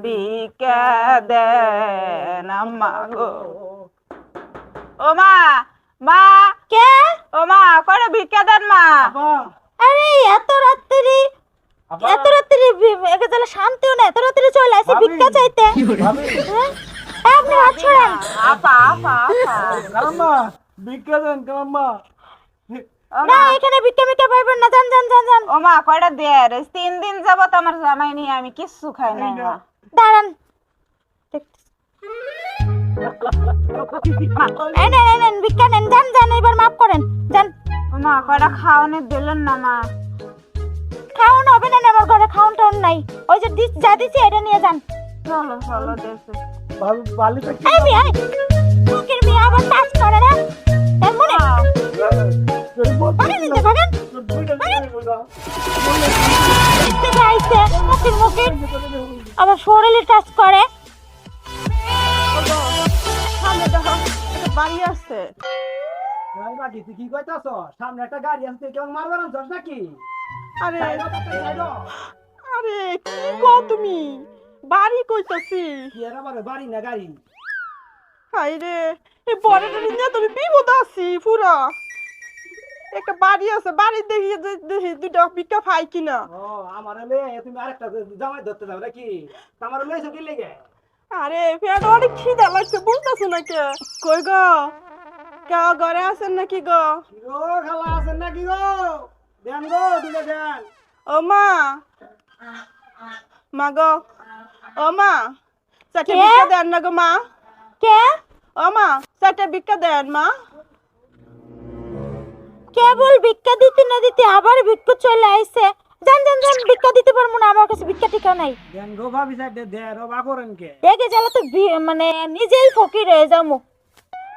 ভিক্ষা দেন আম্মা গো। ও মা, মা কে? ও মা কয়টা ভিক্ষা দেন মা। আরে এত রাত্রি একে তাহলে শান্তিও না, এত রাত্রি চলে আসি ভিক্ষা চাইতে। হ্যাঁ? আপনি হাত ছড়ান। আপা আপা আপা কালাম্মা ভিক্ষা দেন কালাম্মা। না এখানে ভিক্ষা মিক্ষা পাইবেন না, যান যান যান যান। ও মা কয়টা দেয় 3 দিন যাবত আমার জামাই নিয়ে আমি কিচ্ছু খাই নাই মা। দাঁড়ান। এই নেন এই নেন ভিক্ষা নেন, যান যান এবার মাফ করেন যান। ও মা কয়টা খাওয়ানি দিলেন না মা। খাওন হবে না, আমার ঘরে খাওন টাউন নাই। ওই যে যা দিছি এটা নিয়ে যান। চলো চলো দেখো। বালিতে কি এই মিয়া, মুখের মিয়া আবার টাচ করে না। তার মনে পানি নিতে ভাগেন। থেকে আইছে মুখের আবার শরীরে টাচ করে। সামনে দেখো একটা বাড়ি আছে। বাকি তুই কি কইতাছ? সামনে একটা গাড়ি আছে, কেউ মারবার আনছস নাকি? আরে কি আরে কি কও তুমি? বাড়ি কইতাছি। এর আবার বাড়ি না গাড়ি? হাই রে এই বড়টা নিয়ে তুমি বিপদ আছি পুরা। একটা বাড়ি আছে, বাড়ি দেখি দেখি দুইটা ভিক্ষা পাই কিনা। ও আমার লয়ে তুমি আরেকটা জামাই ধরতে যাও নাকি? আমার লইছো কি লেগে? আরে পেট অনেক খিদা লাগছে, বুঝতেছো না কে? কই গো কেউ ঘরে আছেন নাকি গো? কি গো খালা আছেন নাকি গো? দেন গো দুটো দেন। ও মা, মা গো, ও মা চারটে কে? ভিক্ষা দেন না গো মা। কে? ও মা চারটে ভিক্ষা দেন মা। কেবল ভিক্ষা দিতে না দিতে আবার ভিক্ষা চলে আইছে। যান যান যান, ভিক্ষা দিতে পারবো না, আমার কাছে ভিক্ষা টিকা নাই। দেন গো ভাবি সাইডে দেন, রবা করেন কে? একে জ্বালা তো মানে নিজেই ফকির হয়ে যাবো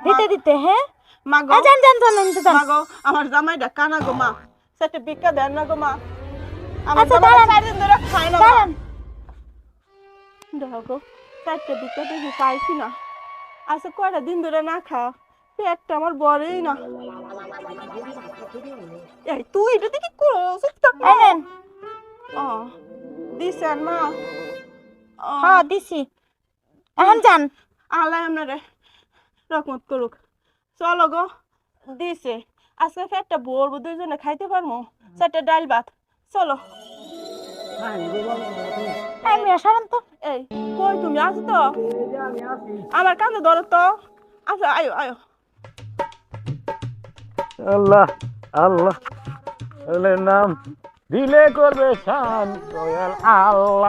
দিতে দিতে। হ্যাঁ মা গো, যান যান যান এনতে যান। মা গো আমার জামাইটা কানা গো মা, চারটে ভিক্ষা দেন না গো মা। আমার আচ্ছা, জামাই দাঁড়ান। 4 দিন ধরে খায় না মা। দাঁড়ান। দেখো গো চারটে ভিক্ষা দেখি পাইছি না। আচ্ছা কয়টা দিন ধরে না খা, পেটটা আমার বড়ই না। এই তুই এটা কি করছ? এই নেন। ও দিছেন মা। হ্যাঁ দিছি, এখন যান। আল্লাহ আপনারে রহমত করুক। চলো গো দিছে, আজকে পেটটা ভরবো, দুইজনে খাইতে পারবো। চারটে ডাল ভাত, চলো। আমি আসারান তো। এই কই তুমি আছো তো? এই যে আমি আছি। আমার কাছে ধরো তো। আচ্ছা আয়ো আয়ো। আল্লাহ আল্লাহ নাম দিলে করবে শান দয়াল আল্লাহ।